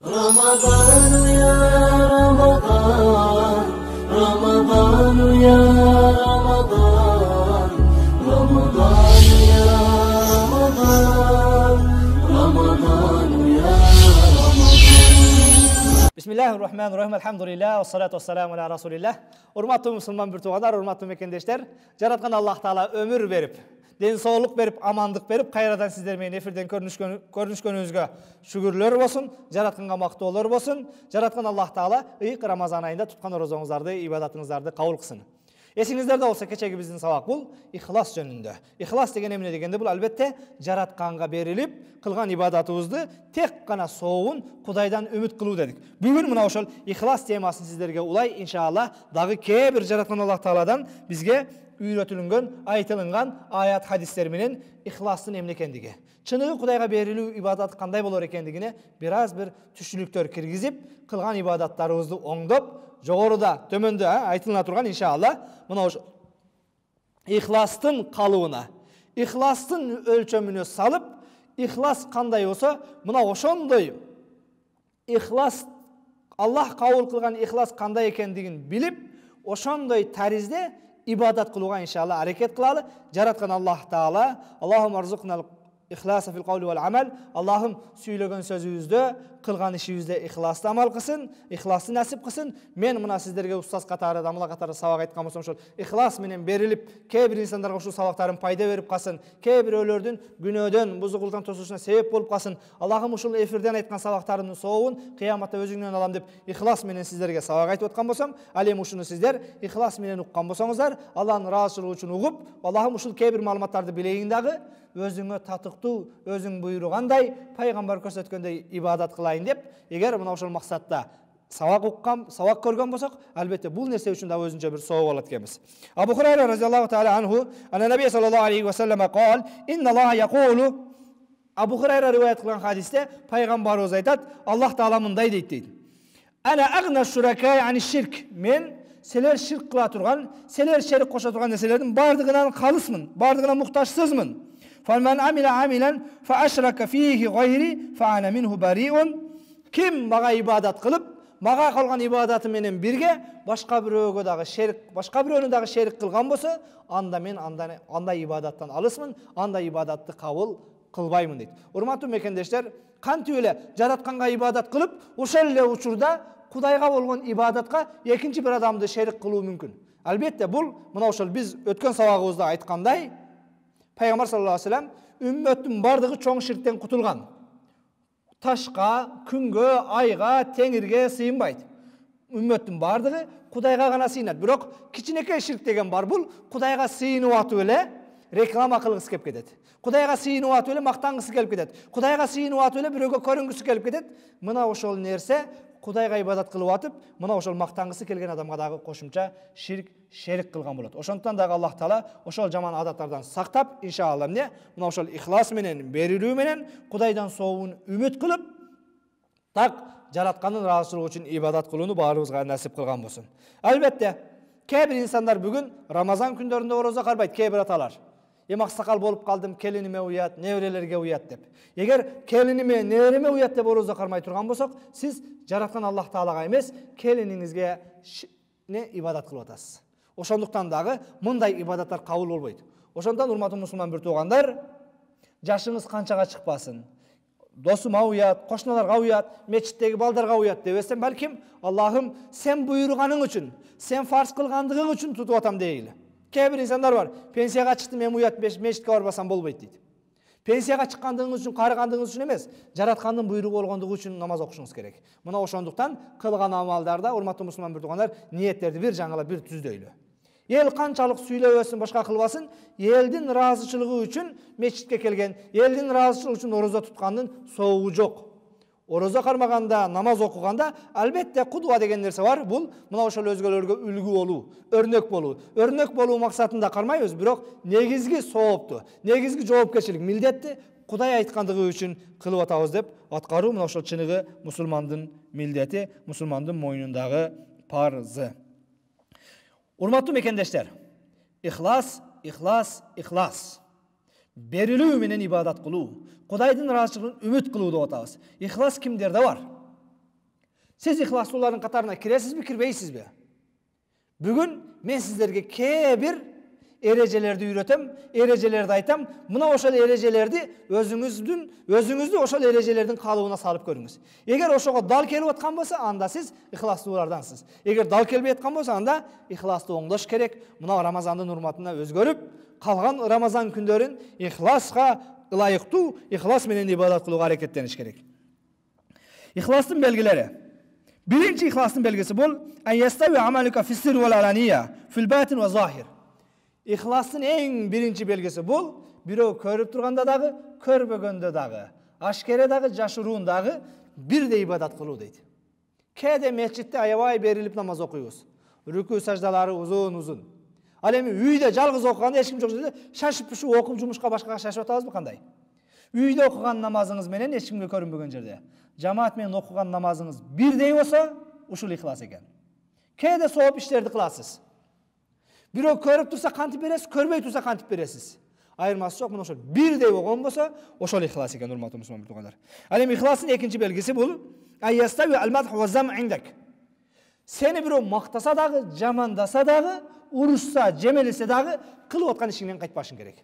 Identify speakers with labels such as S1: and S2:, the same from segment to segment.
S1: رمضان يا رمضان رمضان يا رمضان رمضان يا رمضان رمضان يا رمضان
S2: Bismillahirrahmanirrahim. Elhamdülillah ve salatu vesselamu ala Resulillah. Urmatlı Müslüman bir tuğalar, urmatlı mekendeşler. Jaratkan Allah Taala ömür verip, densoğluk verip, amandık verip, kayradan sizler meyin efirden görünüşkönüzge şükürler olsun. Jaratkanга maqtoolor olsun. Jaratkan Allah Taala ıyık Ramazan ayında tutkan orozoңuzdарды, ibadatыңыздарды kabul kılsın. Esingizlerde olsa keçegi bizdin sabak bul, ihlas jönünde. İhlas degen emne degende bul albatta jaratkanга berilip, kılgan ibadatыбызды tek gana soğun Kudaydan ümit kılуу dedik. Bugün mına oşol ihlas temaсын sizlerge ulay inşallah dagı bir jaratkan Allah Taala'dan bizge үйrötülüngen, aytılıngan ayat hadisler menen ihlastın emne ekendigi. Çınığı Kudayga berilүү ibadat kanday bolor ekendigine biraz bir түшүнүктөр киргизип, kılgan ibadatlarыбызды оңдоп, жогоруда, төмөндө айтылына турган иншалла мына ошо ихластын калыбына, ихластын өлчөмүнө салып, ихлас кандай болсо, мына ошондой ихлас Аллах кабыл кылган ихлас кандай экендигин билип, ошондой таризде ibadat kılууга inşallah hareket kılалы. Jaratkan Allah Taala, Allahum arzuqnal İhlasa fil qawli vel amel. Allah'ım söylegen sözübüzde, kılgan işibizde ihlaslı amal kılsın, ihlaslı nasip kılsın. Men mına sizlerge ustaz katары, damla katары sabak aytkan bolsam ошол ihlas menen berilip, kebir insanlarga uşul sabaktарын пайда берип калсын, kebir ölөрдүн günөөдөн, buzukулуктан тосушуна себеп болуп калсын. Allah'ım uşul эфирден айткан сабактарымдын сообун кыяматта өзүңнөн алам деп ihlas менен сиздерге сабак айтып аткан болсам, ал эми ушуну сиздер ihlas менен уккан болсоңуздар, Allah'ın ыраазычылыгы үчүн угуп, Allah'ım ушул kebir маалыматтарды билейин дагы, өзүңө татыктуу, өзүң буйругандай, пайгамбар көрсөткөндөй ибадат кылайын деп, эгер мына ошол максатта сабак уккан, сабак көргөн болсок, албетте бул нерсе үчүн да өзүнчө бир соо болот экенбиз. Абу Хурайра разияллаху таала анху, ана Наби саллаллаху алейхи ва саллам кал, инна Аллаха якулу. Абу Хурайра риваят кылган хадисте пайгамбарыбыз айтат, Аллах Таала мындай дейт дейт. Ана агна шуракай ани ширк. Мен силер ширк кыла турган, силер шерик кошо турган нерселердин бардыгынан калысмын, бардыгынан муктажсызмын. فَمَنْ عَمِلَ عَمِلًا فَأَشْرَكَ فِيهِ غَيْرِ فَأَنَا مِنْهُ بَرِيءٌ. Kim maga ibadat kılıp, maga kılgan ibadatı menen birge, başka biröөгө dagı şerik, başka biröөнү dagı şerik kılgan bolsa, anda men anda ibadattan alısmın, anda ibadatты kabul kılbaymın deydi. Urmаттуу мекендештер, кантип эле жаратканга ibadat kılıp, ошол эле учурда Kudayga болгон ibadatka экинчи bir adamды şerik kılуу мүмкүн. Албетте бул мына ошол биз өткөн сабагыбызда айткандай, Peygamber sallallahu aleyhi ve sellem ümmetin bardığı çoğun şirkten kutulgan. Taşka, küngö, ayga, tengirge sıyınbaydı. Ümmetin bardığı Kudayga gana sıyınat. Bирок kiçineke şirk degen bar bul, Kudayga sıyınıp atıp ele reklama kılgısı kelip ketedi. Kudayga sıyınıp atıp ele maktangısı kelip ketedi. Kudayga sıyınıp atıp ele biröөгө көрүнгүсү kelip ketedi. Mına oşol nerse Kudayga ibadat kılıp atıp, mına oşol maktangısı kelgen adamga dagı koşumça şerik kılgan bolot. Oşondan dagı Allah Taala oşol jaman adatlardan saktap inşallah ne? Mına oşol ihlas menen, berilүү menen Kudaydan soğun ümit kılıp tak jaratkanın rahatsızlığı için ibadat kılууну bаарыбызга nasip kılgan bolsun. Elbette kebir insanlar bugün Ramazan günlerinde oroza karbayt, kebir atalar. Yemak sakal bolup kaldım, kelinime uyat, nevrelerge uyat dep. Eğer kelinime, nevreme uyat dep oroza karmay turgan bolsak, siz jaratkan Allah Taalaga emes, kelininizge ne ibadat kılıp atasız. Ошондуктан дагы мындай ibadattар кабыл болбойт. Ошондон урматтуу мусулман bir туугандар, жашыңыз канчага чыкпасын, досума уят, кошуналарга уят, мечиттеги балдарга уят дебесем, балким Аллахым сен буйруганың үчүн, сен фарз кылгандыгың үчүн тутуп атам дейли. Кээ-бир insanlar бар, пенсияга чыктым, мен уят мечитке барбасам болбойт дейт. Пенсияга чыккандыгыңыз үчүн, карыгандыгыңыз үчүн эмес, жараткандын буйругу болгондугу үчүн намаз окушуңуз керек. Мына ошондуктан кылган амалдарда урматтуу мусулман bir туугандар, ниеттерди bir жаңылап bir түздөйлү. Ел канчалык сүйлөбөсүн, башка кылбасын, элдин ыраазычылыгы үчүн мечитке келген, элдин ыраазычылыгы үчүн орозо туткандын соогу жок. Орозо кармаганда, намаз окуганда албетте кудва деген нерсе бар. Бул мына ошол өзгөлөргө үлгү болуу, өрнөк болуу. Өрнөк болуу максатында кармайбыз, бирок негизги соопту, негизги жоопкерчилик, милдетти Кудай айткандыгы үчүн кылып атабыз деп аткаруу мына ошол чыныгы мусулмандын милдети, мусулмандын мойнундагы парзы. Урматтуу мекендештер, ихлас, ихлас, ихлас. Berilүү менен ибадат кылуу, Кудайдын ыраазычылыгын үмүт кылуу деп атабыз. Ихлас кимдерде бар? Siz ihlaslıların қатарына киресизби, кирбейсизби? Бүгін мен сіздерге кээ-бир erecelerdi үйрөтөм, erecelerdi айтам. Мына ошол erecelerdi өзүңүздү ошол erecelerдин калыбына салып көрүңүз. Эгер ошого дал келип аткан болсо, анда сиз ихластуулардансыз. Эгер дал келбей аткан болсо, анда ихластуу оңдош керек. Мына Рамазандын урматына өзгөрүп, калган Рамазан күндөрүн ихласка ылайыктуу, ихлас менен ибадат кылууга аракеттениш керек. Ихластын белгилери. Birinci ihlasın belgesi bul. En yestavi amalika fissir vel alaniya fil batin ve zahir. İhlasın en birinci belgesi bul. Birөө көрүп турганда дагы, көрбөгөндө дагы, ашкере дагы, жашыруун дагы бирдей ибадат кылуу дейт. Кээде мечитте аябай берилип намаз окуйбуз. Рүкүү саждалары uzun. Ал эми үйдө жалгыз окуганда эч ким жок жерде шашып-пушуп окуп жумушка башкага шашып атабызбы кандай? Үйдө окуган намазыңыз менен эч кимге көрүнбөгөн жерде жамаат менен окуган намазыңыз бирдей болсо, ушул ихлас экен. Кээде сооп иштерди кыласыз. Бирөө көрүп турса кантип бересиз, көрбөй турса кантип бересиз. Айырмасы жок, мына ошол бирдей болгон болсо, ошол ихлас экен, урматтуу мусулман туугандар. Ал эми ихластын экинчи белгиси бул айястави ал-мадх ва зам индак. Сени бирөө мактаса дагы, жамандаса дагы, урушса, жемелесе дагы кылып аткан ишиңден кайтпашың керек.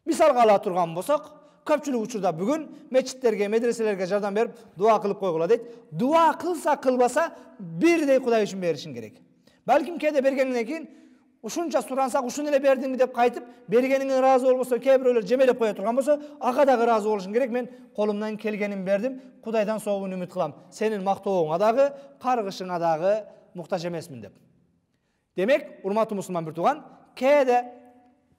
S2: Мисалга ала турган болсок, көпчүлүк учурда бүгүн мечиттерге, медреселерге жардам берип, дуа кылып койгула дейт. Дуа кылса, кылбаса бирдей Кудай үчүн беришиң керек. Балким кээде бергенден кийин ушунча сурансак, ушуну эле бердиңби деп кайтып, бергениңе ыраазы болбосо, кээ бирөөлөр жемелеп кое турган болсо, ага дагы ыраазы болушуң керек. Мен колумдан келгенин бердим, Кудайдан соогун үмүт кылам. Сенин мактооңа дагы, каргышыңа дагы муктаж эмесмин деп. Демек, урматтуу мусулман бир тууган, кээде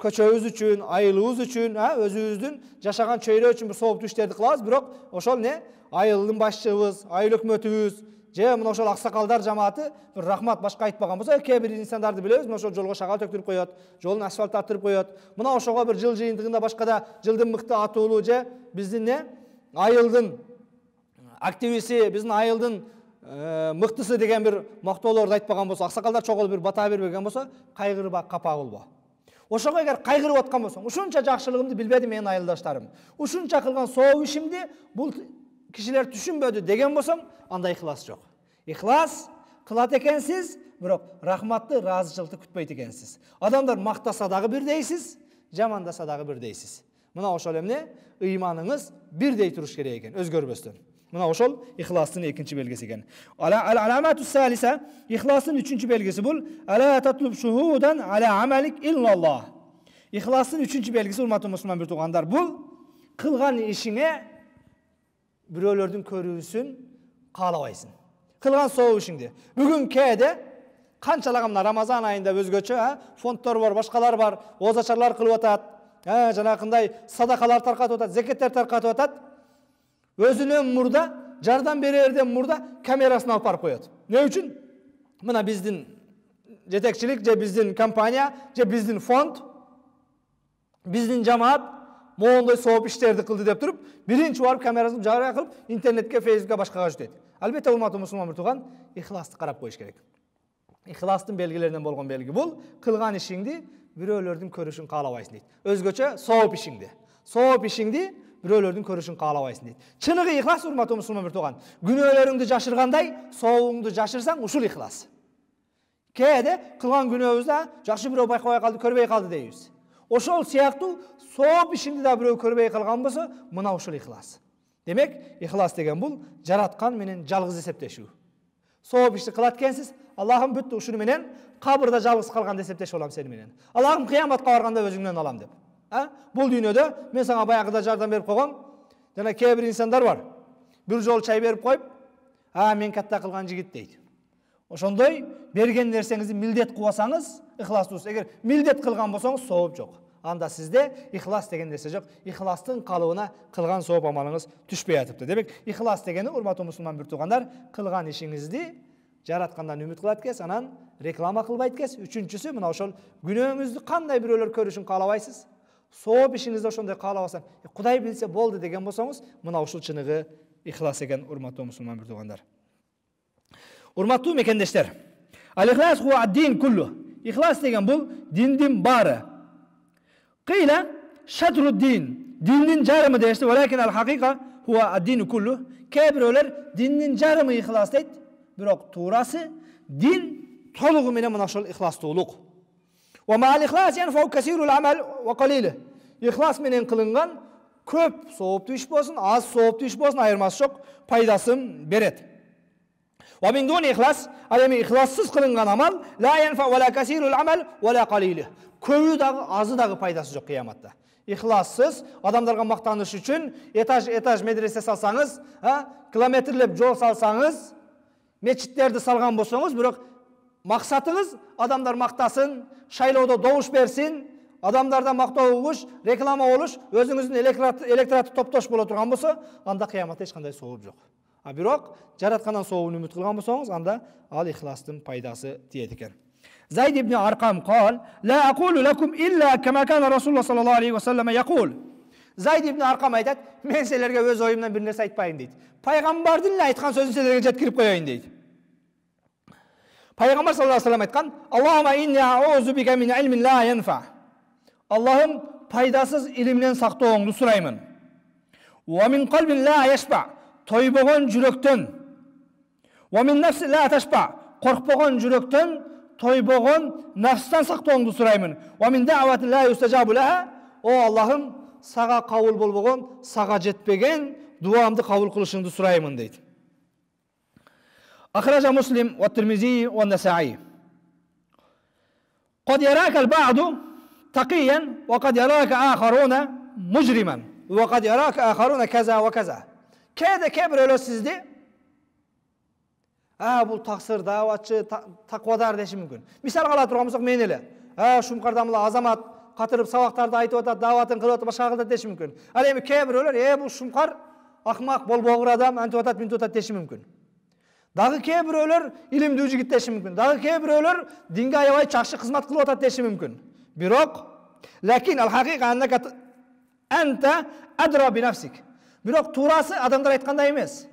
S2: көчөбүз үчүн, айылыбыз үчүн, өзүбүздүн жашаган чөйрө үчүн бир сооптуу иштерди кылабыз, бирок ошол не? Айылдын башчыбыз, айыл өкмөтүбүз, же мына ошол аксакалдар жамааты бир рахмат башка айтпаган болсо, кээ бир инсандарды билебиз, мына ошол жолго шагал төктүрүп коёт, жолун асфальт аттырып коёт. Мына ошого бир жыл жыйынтыгында башкада жылдын мыкты атуулуу же биздин не? Айылдын активисти, биздин айылдын мыктысы деген бир мактоолорду айтпаган болсо, аксакалдар чогулуп бир бата бербеген болсо, кайгырба, капа болбо. Ошого эгер кайгырып аткан болсоң, ушунча жакшылыгымды билбеди менин айылдаштарым, ушунча кылган соо ишимди бул кишилер түшүнбөдү деген болсоң, анда ихлас жок. Ихлас кылат экенсиз, бирок рахматты, ыраазычылыкты күтпөйт экенсиз. Адамдар мактаса дагы бирдейсиз, жамандаса дагы бирдейсиз. Мына ошол эмне? Ыйманыңыз бирдей туруш керек экен, өзгөрбөстөн. Мына ошол ихластын экинчи белгиси экен. Аламату салиса, ихластын үчүнчү белгиси бул ала татлуб шухудан ала амалик иллаллах. Ихластын үчүнчү белгиси, урматтуу мусулман бир туугандар, бул кылган ишиңе бирөөлөрдүн көрүүсүн каалабайсың. Кылган соо ишиңди. Бүгүн кээде канчалаган Рамазан айында өзгөчө фонддор бар, башкалар бар, оозачарлар кылып атат, жанакындай садакалар таркатып атат, зекеттер таркатып атат. Өзүнөн мурда, жардам берерден мурда камерасын алып барып коёт. Не үчүн? Мына биздин жетекчилик, же биздин компания, же биздин фонд, биздин жамаат моондой сооп иштерди кылды деп туруп, биринчи барып камерасын жарыя кылып, интернетке, фейсбукка, башкага жүтөйт. Албетте, урматтуу мусулман бир тууган, ихласты карап коюш керек. Ихластын белгилеринен болгон белги бул кылган ишиңди бирөөлөрдүн көрүшүн каалабайсың дейт. Өзгөчө сооп ишиңди бирөөлөрдүн көрүшүн каалабайсың дейт. Чыныгы ихлас, урматтуу мусулман бир тууган, күнөөлөрүңдү жашыргандай, соогуңду жашырсаң, ушул ихлас. Кээде кылган күнөөбүздө жакшы бирөө байкабай калды, көрбөй калды дейбиз. Ошол сыяктуу сооп ишиңди да бирөө көрбөй калган болсо, мына ушул ихлас. Демек, ихлас деген бул жараткан менен жалгыз эсептешүү. Сооп ишти кылат экенсиз, Аллахым бүттү, ушуну менен кабырда жалгыз калганда эсептешип алам сени менен. Аллахым кыяматка барганда өзүңдөн алам деп. Бул дүйнөдө мен сага баягыда жардам берип койгом, жана кээ бир инсандар бар. Бир жол чай берип коюп, мен катта кылган жигит дейт. Ошондой берген нерсеңизди милдет кылбасаңыз, ихластуусуз. Эгер милдет кылган болсоңуз, сооп жок. Анда сизде ихлас деген нерсе жок. Ихластын калыбына кылган сооп амалыңыз түшпөй атыптыр. Демек, ихлас дегени, урматтуу мусулман бир туугандар, кылган ишиңизди жараткандан үмүт кылат экенсиз, анан реклама кылбайт экенсиз. Үчүнчүсү, мына ошол күнөөңүздү кандай бирөөлөр көрүшүн каалабайсыз. Сооп ишиңизди ошондой каалабасаң, Кудай билсе болду деген болсоңуз, мына ушул чыныгы ихлас экен, урматтуу мусулман бир туугандар. Урматтуу мекендештер, ал-ихлас хуа ад-дин куллу. Ихлас деген бул диндин баары. Кыйла шатру дин, диндин жарымы дешти, валакин ал-хакыйка huwa ad-din kullu. Kээ bireulер диндин жарымы ихлас дейт. Бирок туурасы дин толугу менен мына ошол ихластуулук. Wa ma'al ikhlas yanfa'u kasirul amal wa qalil. Ихлас менен кылынган көп сооптуу иш болсун, аз сооптуу иш болсун, айырмасы жок, пайдасын берет. Wa min duni ikhlas, ал эми ихлассыз кылынган амал la yanfa'u wa la kasirul amal wa la qalil. Көбү дагы, азы дагы пайдасы жок кыяматта. Ихлассыз адамдарга мактаныш үчүн этаж медресе салсаңыз, километрлеп жол салсаңыз, мечиттерди салган болсоңуз, бирок максатыңыз адамдар мактасын, шайлоодо добуш берсин, адамдардан мактоо угуш, реклама болуш, өзүңүздүн электоратты топтош боло турган болсо, анда кыяматта эч кандай сооп жок. А бирок жараткандан сообун үмүт кылган болсоңуз, анда ал ихластын пайдасы тиет экен. زيد بن أرقم قال لا أقول لكم إلا كما كان رسول الله صلى الله عليه وسلم يقول. Zayd ibn Arqam aytат, men силерге өз оюмдан бир нерсе айтпайын дейт. Пайгамбардын эле айткан сөзүн силерге жеткирип коеюн дейт. Пайгамбар саллаллаху алейхи ва саллям айткан: "Аллахумма инни аузу бика мин илмин ла янфа." Аллахым пайдасыз илимден сактооңду сураймын. Ва мин калбин ла яшба. Тойбогон жүрөктөн. Ва мин нафсин ла ташба. Коркпогон жүрөктөн, тойбогон нафстан сактооңду сураймын. Ва мин даъватин ла юстажабу лаха. О Аллахым, сага кабыл болбогон, сага жетпеген дуамды кабыл кылышыңды сураймын дейт. أخرج مسلم والترمذي والنسائي. قد يراك البعض تقيا وقد يراك آخرون مجرما وقد يراك آخرون كذا وكذا. Kəydə kəbir öyle sizdi? Bu taksır, davatçı, takvadar deşi mümkün. Misal qala turgan bolsok men ele. Şumqardamlı azamat qatırıp sabaqtarda aytып atat, davatın qılıp atat, başka qılda deşi mümkün. Al эми kəbir öyle, bu şumqar akmak, bolboğur adam, antip atat, mintip atat deşi mümkün. Дагы кээ бирөөлөр илимдүү жигит деши мүмкүн. Дагы кээ бирөөлөр динге аябай жакшы кызмат кылып атат деши мүмкүн. Бирок, лакин ал-хакыйка аннака анта адра би нафсик. Бирок туурасы адамдар айткандай эмес.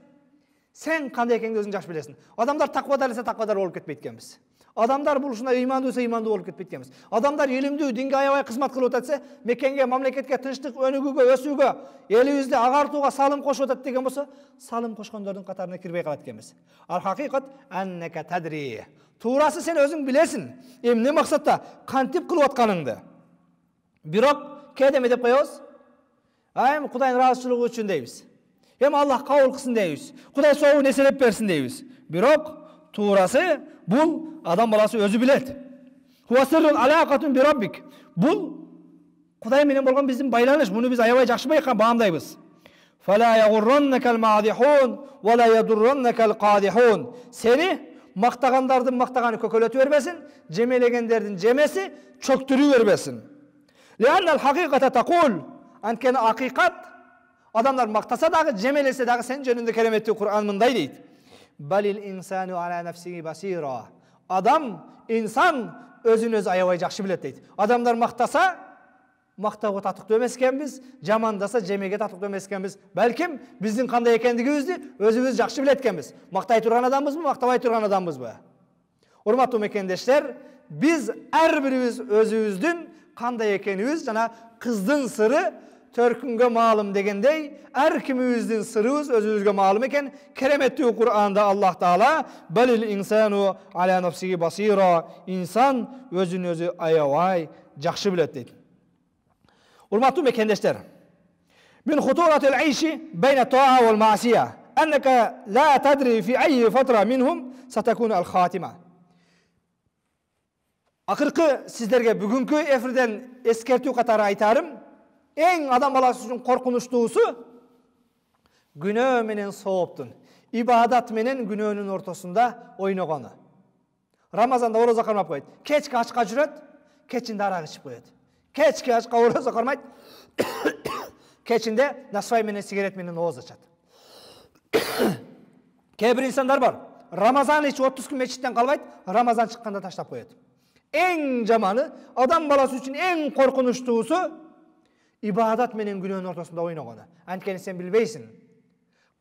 S2: Сен кандай экенин өзүң жакшы билесиң. Адамдар таквадар десе таквадар болуп кетпейт экенбиз. Адамдар бул ушундай ыймандуу десе ыймандуу болуп кетпейт экенбиз. Адамдар илимдүү, динге аябай кызмат кылып атат десе, мекенге, мамлекетке тынчтык, өнүгүүгө, өсүүгө, элибизди агартууга салым кошуп атат деген болсо, салым кошкондордун катарына кирбей калат экенбиз. Ал-хакыйкат аннака тадри. Туурасы сен өзүң билесиң, эмне максатта кантип кылып атканыңды. Бирок кээде эме деп коебуз? Эми Кудайдын ыраазычылыгы үчүн дейбиз. Эми Аллах кабыл кылсын дейбиз. Кудай сообун эселеп берсин дейбиз. Бирок туурасы бул адам баласы өзү билет. Хуа сиррун алакатун би раббик. Бул Кудай менен болгон биздин байланыш. Муну биз аябай жакшы баамдайбыз. Фала ягурраннакал маадихун ва ла ядурраннакал qadihun. Сени мактагандардын мактаганы көкөлөтүп бербесин, жемелегендердин жемеси чөктүрүп бербесин. Лианнал хакыйката тaqul. Анткени акыйкат адамдар мактаса дагы, жемелесе дагы сен жөнүндө кереметтүү Кур'ан мындай дейт. Балил инсану ала нафсиги басира. Адам, инсан өзүн өзү аябай жакшы билет дейт. Адамдар мактаса, мактауга татыктуу эмес экенбиз, жамандаса, жемеге татыктуу эмес экенбиз. Балким биздин кандай экендигибизди өзүбүз жакшы билет экенбиз. Мактай турган адамбызбы, мактабай турган адамбызбы? Урматтуу мекендештер, биз ар бирибиз өзүбүздүн кандай экенибиз жана кыздын сыры төркүнгө маалым дегендей, ар кимибиздин сырыбыз өзүбүзгө маалым экен. Кереметтүү Кур'анда Аллах Таала балил инсану аля нафсиги басира. Инсан өзүн өзү аябай жакшы билет дейт. Урматтуу мекендештер, мин хутуратил айши байна таа вал маасия аннака ла тадри фи айи фатра минхум сатакуну ал хатима. Акыркы сиздерге бүгүнкү эфирден эскертүү катары айтарым. Эң адам баласы үчүн коркунучтуусу күнөө менен сооптун, ибадат менен күнөөнүн ортосунда ойногону. Рамазанда орозо кармап коет. Кечке ачка жүрөт, кечинде арак ичип коет. Кечке ачка орозо кармайт, кечинде насвай менен сигарет менен ооз ачат. Кээ бир инсандар бар. Рамазан ичип 30 күн мечиттен калбайт, Рамазан чыкканда таштап коет. Эң жаманы, адам баласы үчүн эң коркунучтуусу ибадат менен күнөөнүн ортосунда ойногону. Анткени сен билбейсиң.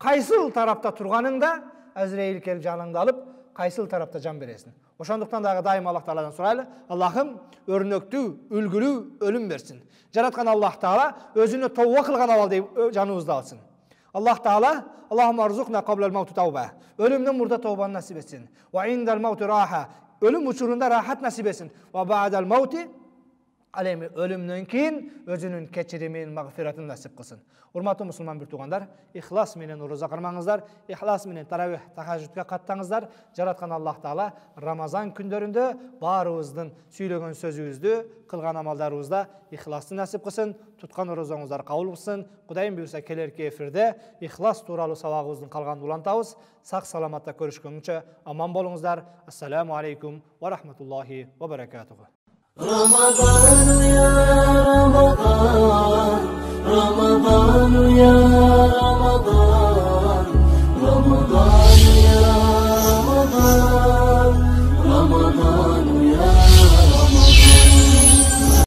S2: Кайсыл тарапта турганыңда Азраил келип жаныңды алып, кайсыл тарапта жан бересиң. Ошондуктан дагы дайым Аллах Тааладан сурайлы, Аллахым өрнөктүү, үлгүлүү өлүм берсин. Жараткан Аллах Таала өзүнө тооба кылган абал деп жаныбызды алсын. Allah Taala Allahumma arzuqna qablal mauti tawba. Ölümden murda tawbanı nasip etsin. Ve indal mauti raha. Ölüm uçurunda rahat nasip etsin. Ve ba'dal mauti alemi ölümden keyin özünün keçirimin, mağfiratını nasip kılsın. Urmatlı Müslüman bir tuğanlar, ihlas menen oruza kırmağınızlar, ihlas menen taravih tahajjudga kattаңыздар. Jaratkan Allah Taala Ramazan günlerinde barыбыздын süylegen sözübüzdü, kılgan amallarыбызda ihlasты nasip kılsın, tutkan orozаңыздар kabul kılsın. Kudayım buyursa kelerki efirde ihlas tuuralı sabagыбыздын kalgan ulantabız. Saq salamatla görüşkөнгüçe aman bolуңуздар. Assalamu aleykum ve rahmetullahi ve berekatuhu.
S1: رمضان يا رمضان